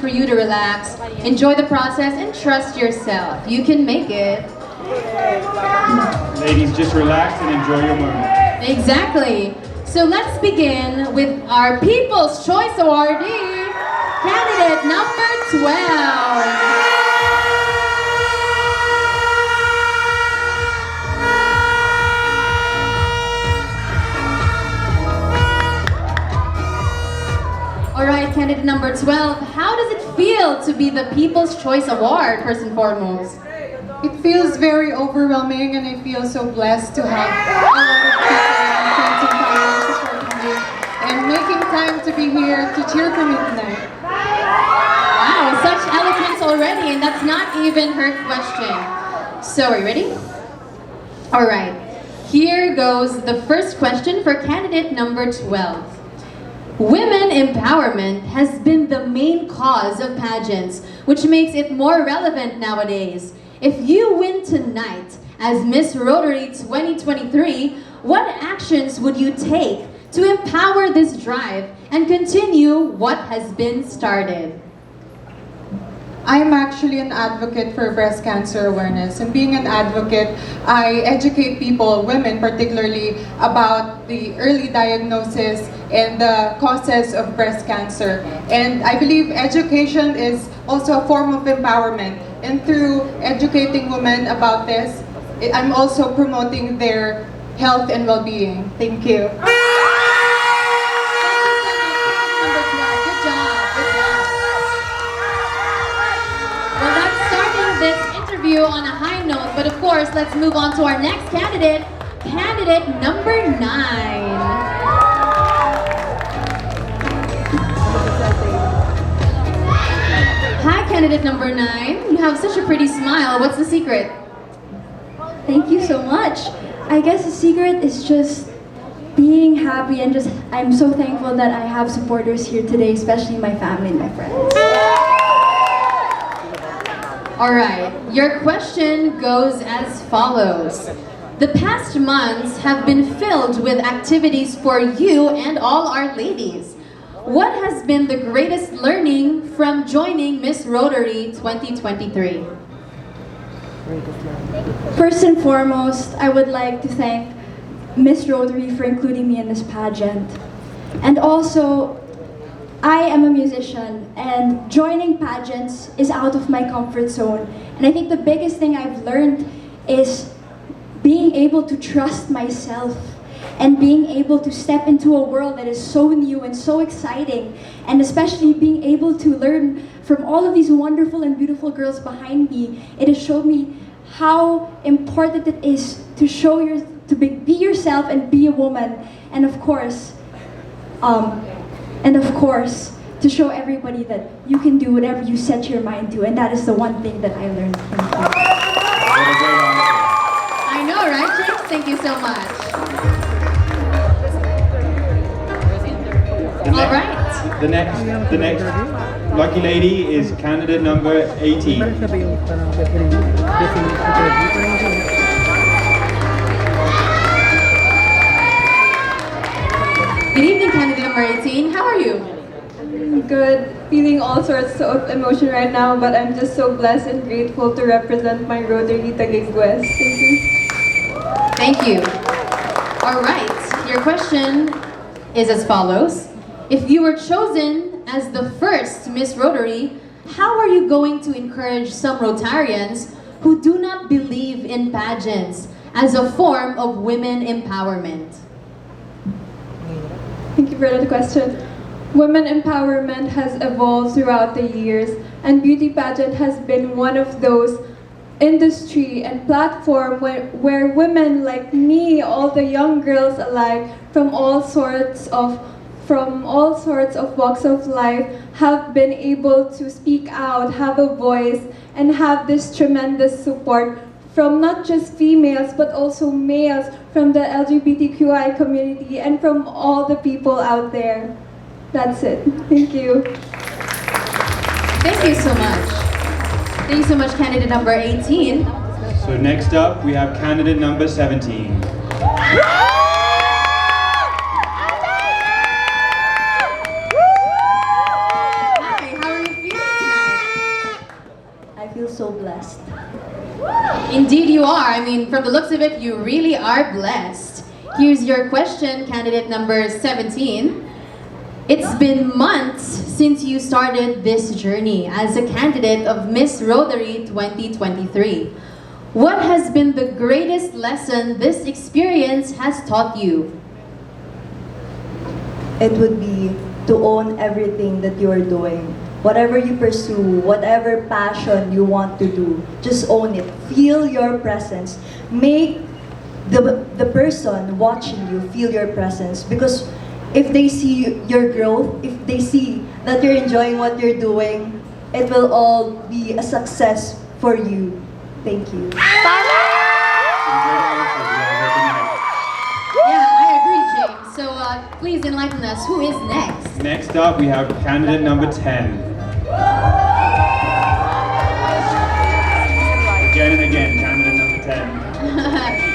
for you to relax, enjoy the process, and trust yourself. You can make it. Ladies, just relax and enjoy your moment. Exactly. So let's begin with our People's Choice Awardee, candidate number 12. Alright, candidate number 12, how does it feel to be the People's Choice Award, first and foremost? It feels very overwhelming, and I feel so blessed to have a lot of people and friends and family supporting me and making time to be here to cheer for me tonight. Wow, such eloquence already, and that's not even her question. So, are you ready? Alright, here goes the first question for candidate number 12. Women empowerment has been the main cause of pageants, which makes it more relevant nowadays. If you win tonight as Miss Rotary 2023, what actions would you take to empower this drive and continue what has been started? I'm actually an advocate for breast cancer awareness, and being an advocate, I educate people, women particularly, about the early diagnosis and the causes of breast cancer. And I believe education is also a form of empowerment, and through educating women about this, I'm also promoting their health and well-being. Thank you. On a high note, but of course, let's move on to our next candidate, candidate number 9. Hi, candidate number 9. You have such a pretty smile. What's the secret? Thank you so much. I guess the secret is just being happy, and I'm so thankful that I have supporters here today, especially my family and my friends. Alright, your question goes as follows. The past months have been filled with activities for you and all our ladies. What has been the greatest learning from joining Miss Rotary 2023? First and foremost, I would like to thank Miss Rotary for including me in this pageant. And also, I am a musician, and joining pageants is out of my comfort zone. And I think the biggest thing I've learned is being able to trust myself and being able to step into a world that is so new and so exciting, and especially being able to learn from all of these wonderful and beautiful girls behind me. It has showed me how important it is to be yourself and be a woman, and of course, to show everybody that you can do whatever you set your mind to, and that is the one thing that I learned from you. I know, right, James? Thank you so much. All right. The next lucky lady is candidate number 18. Good evening, candidate number 18. How are you? Good. Feeling all sorts of emotion right now, but I'm just so blessed and grateful to represent my Rotary Taguig West. Thank you. Thank you. All right. Your question is as follows. If you were chosen as the first Miss Rotary, how are you going to encourage some Rotarians who do not believe in pageants as a form of women empowerment? Thank you for that question. Women empowerment has evolved throughout the years, and beauty pageant has been one of those industry and platform where women like me, all the young girls alike from all sorts of walks of life, have been able to speak out, have a voice, and have this tremendous support from not just females but also males from the LGBTQI community and from all the people out there. That's it. Thank you. Thank you so much. Thank you so much, candidate number 18. So next up, we have candidate number 17. Hi, how are you feeling so blessed. Indeed you are. I mean, from the looks of it, you really are blessed. Here's your question, candidate number 17. It's been months since you started this journey as a candidate of Miss Rotary 2023. What has been the greatest lesson this experience has taught you? It would be to own everything that you are doing. Whatever you pursue, whatever passion you want to do, just own it. Feel your presence. Make the person watching you feel your presence, because if they see your growth, if they see that you're enjoying what you're doing, it will all be a success for you. Thank you. Yeah, I agree, James. So please enlighten us. Who is next? Next up, we have candidate number 10. Again and again, candidate number 10.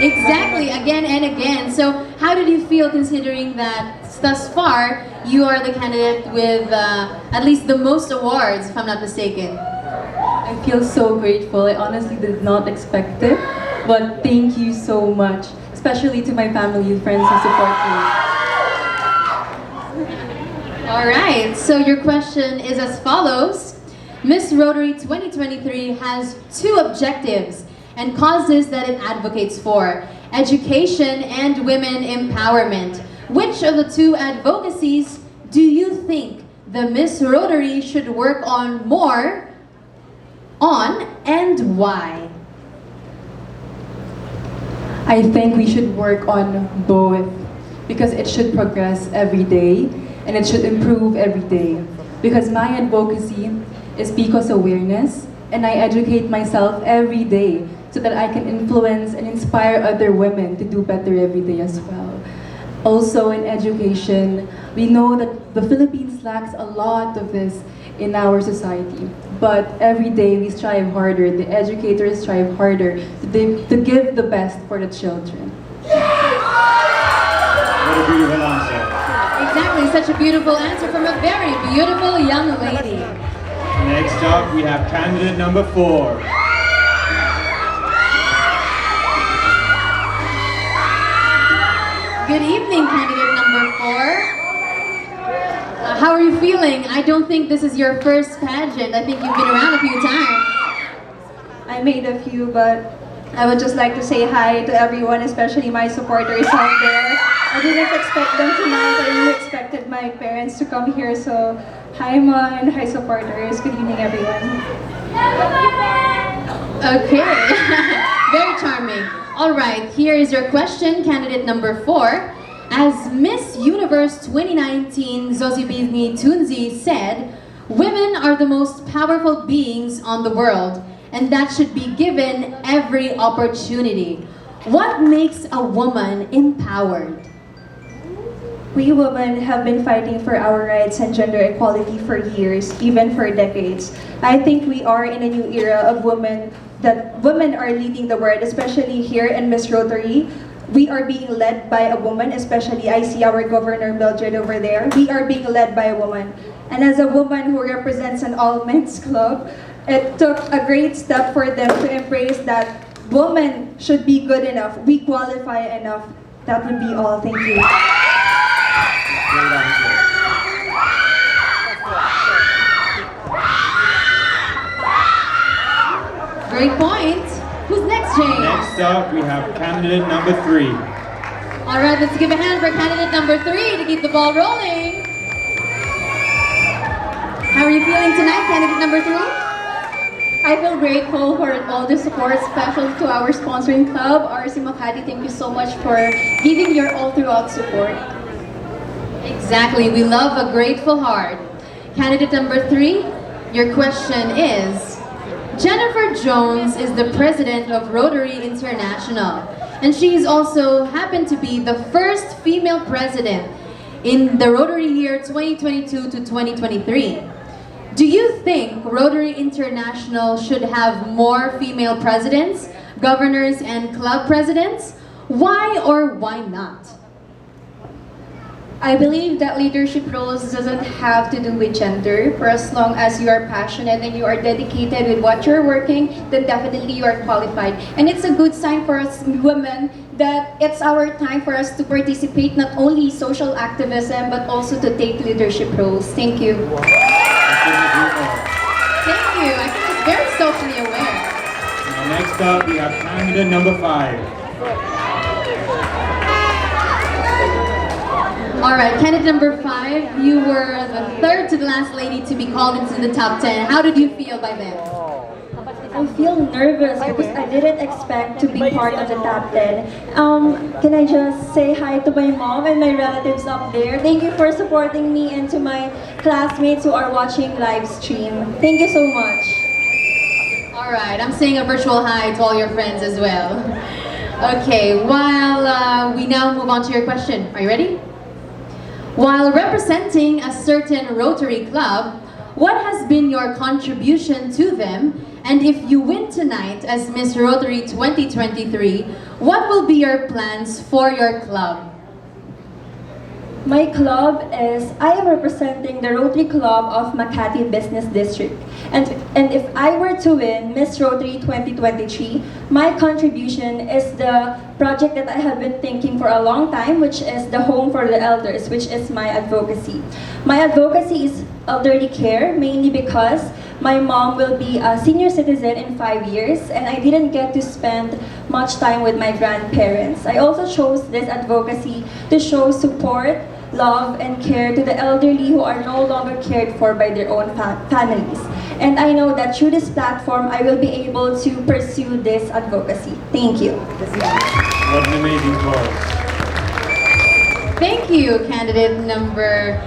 Exactly, again and again. So how did you feel considering that thus far you are the candidate with at least the most awards, if I'm not mistaken? I feel so grateful. I honestly did not expect it, but thank you so much, especially to my family and friends who support me. All right, so your question is as follows. Miss Rotary 2023 has two objectives and causes that it advocates for: education and women empowerment. Which of the two advocacies do you think the Miss Rotary should work on more on, and why? I think we should work on both because it should progress every day and it should improve every day. Because my advocacy is PCOS awareness, and I educate myself every day so that I can influence and inspire other women to do better every day as well. Also in education, we know that the Philippines lacks a lot of this in our society. But every day we strive harder, the educators strive harder to give the best for the children. What a beautiful answer. Exactly, such a beautiful answer from a very beautiful young lady. Next up, we have candidate number 4. Good evening, candidate number 4. How are you feeling? I don't think this is your first pageant. I think you've been around a few times. I made a few, but I would just like to say hi to everyone, especially my supporters out there. I didn't expect them tonight. I really expected my parents to come here. So, hi Ma and hi supporters. Good evening, everyone. Okay, very charming. All right, here is your question, candidate number 4. As Miss Universe 2019 Zozibini Tunzi said, women are the most powerful beings on the world, and that should be given every opportunity. What makes a woman empowered? We women have been fighting for our rights and gender equality for years, even for decades. I think we are in a new era of women, that women are leading the world, especially here in Miss Rotary. We are being led by a woman, especially I see our Governor Mildred over there. We are being led by a woman. And as a woman who represents an all-men's club, it took a great step for them to embrace that women should be good enough. We qualify enough. That would be all. Thank you. Great answer. Great point. Who's next, James? Next up, we have candidate number 3. All right, let's give a hand for candidate number 3 to keep the ball rolling. How are you feeling tonight, candidate number 3? I feel grateful for all the support, especially to our sponsoring club, RC Makati. Thank you so much for giving your all throughout support. Exactly, we love a grateful heart. Candidate number 3, your question is, Jennifer Jones is the president of Rotary International, and she is also happened to be the first female president in the Rotary year 2022 to 2023. Do you think Rotary International should have more female presidents, governors, and club presidents? Why or why not? I believe that leadership roles doesn't have to do with gender. For as long as you are passionate and you are dedicated with what you're working, then definitely you are qualified. And it's a good sign for us women that it's our time for us to participate not only social activism but also to take leadership roles. Thank you. Thank you. I think it's very socially aware. Now next up, we have candidate number 5. Alright, candidate number 5, you were the third to the last lady to be called into the top 10. How did you feel by then? I feel nervous because I didn't expect to be part of the top 10. Can I just say hi to my mom and my relatives up there? Thank you for supporting me, and to my classmates who are watching live stream. Thank you so much. Alright, I'm saying a virtual hi to all your friends as well. Okay, while we now move on to your question. Are you ready? While representing a certain Rotary club, what has been your contribution to them? And if you win tonight as Miss Rotary 2023, what will be your plans for your club? My club is, I am representing the Rotary Club of Makati Business District. And if I were to win Miss Rotary 2023, my contribution is the project that I have been thinking for a long time, which is the Home for the Elders, which is my advocacy. My advocacy is elderly care, mainly because my mom will be a senior citizen in 5 years, and I didn't get to spend much time with my grandparents. I also chose this advocacy to show support, love, and care to the elderly who are no longer cared for by their own families. And I know that through this platform, I will be able to pursue this advocacy. Thank you. What an amazing cause. Thank you, candidate number...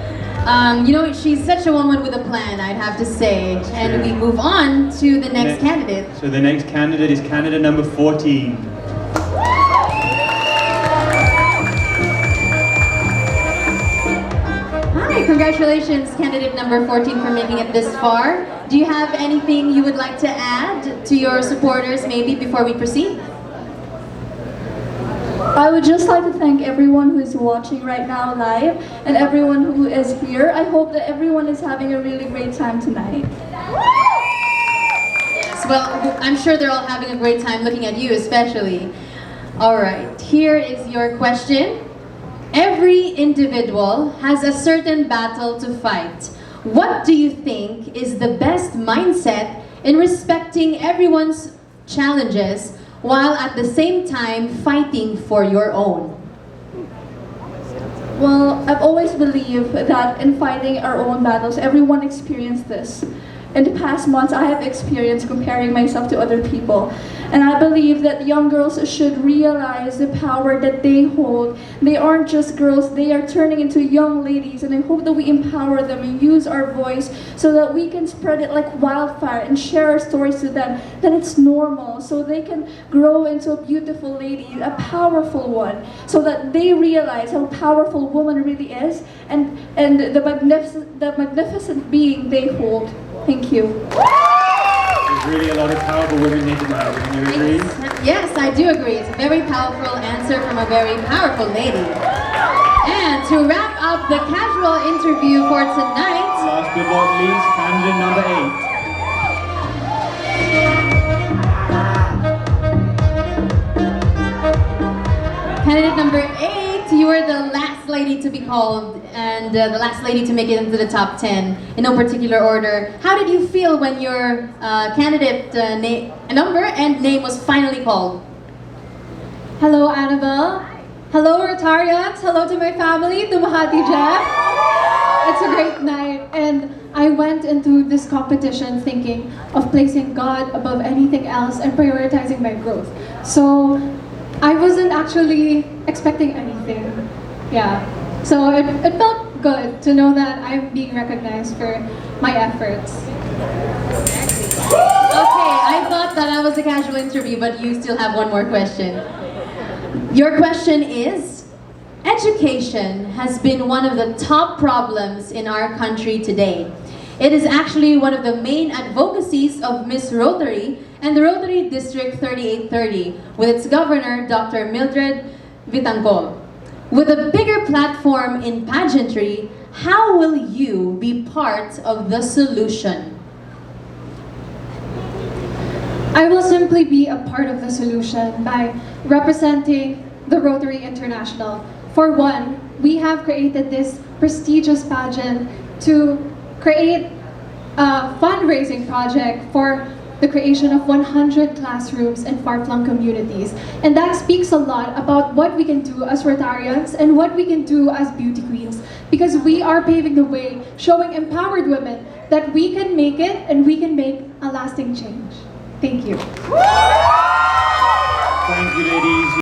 you know, she's such a woman with a plan, I'd have to say. And we move on to the next candidate. So the next candidate is candidate number 14. Hi, congratulations, candidate number 14, for making it this far. Do you have anything you would like to add to your supporters, maybe, before we proceed? I would just like to thank everyone who is watching right now live and everyone who is here. I hope that everyone is having a really great time tonight. Yes, well, I'm sure they're all having a great time looking at you, especially. All right, here is your question. Every individual has a certain battle to fight. What do you think is the best mindset in respecting everyone's challenges while at the same time fighting for your own? Well, I've always believed that in fighting our own battles, everyone experienced this. In the past months, I have experienced comparing myself to other people. And I believe that young girls should realize the power that they hold. They aren't just girls, they are turning into young ladies. And I hope that we empower them and use our voice so that we can spread it like wildfire and share our stories to them, that it's normal, so they can grow into a beautiful lady, a powerful one, so that they realize how powerful woman really is and the magnificent being they hold. Thank you. There's really a lot of powerful women here tonight. Would you agree? Yes, I do agree. It's a very powerful answer from a very powerful lady. And to wrap up the casual interview for tonight, Last but not least, candidate number 8. Candidate number 8, you were the last lady to be called and the last lady to make it into the top 10 in no particular order. How did you feel when your candidate number and name was finally called? Hello, Annabelle. Hello, Rotarians. Hello to my family, to Mahati Jeff. It's a great night, and I went into this competition thinking of placing God above anything else and prioritizing my growth. So I wasn't actually expecting anything. Yeah. So it felt good to know that I'm being recognized for my efforts. Okay, I thought that I was a casual interview, but you still have one more question. Your question is, education has been one of the top problems in our country today. It is actually one of the main advocacies of Miss Rotary and the Rotary District 3830 with its governor, Dr. Mildred Vitangcol. With a bigger platform in pageantry, how will you be part of the solution? I will simply be a part of the solution by representing the Rotary International. For one, we have created this prestigious pageant to create a fundraising project for the creation of 100 classrooms in far-flung communities. And that speaks a lot about what we can do as Rotarians and what we can do as beauty queens, because we are paving the way, showing empowered women that we can make it and we can make a lasting change. Thank you. Thank you, ladies.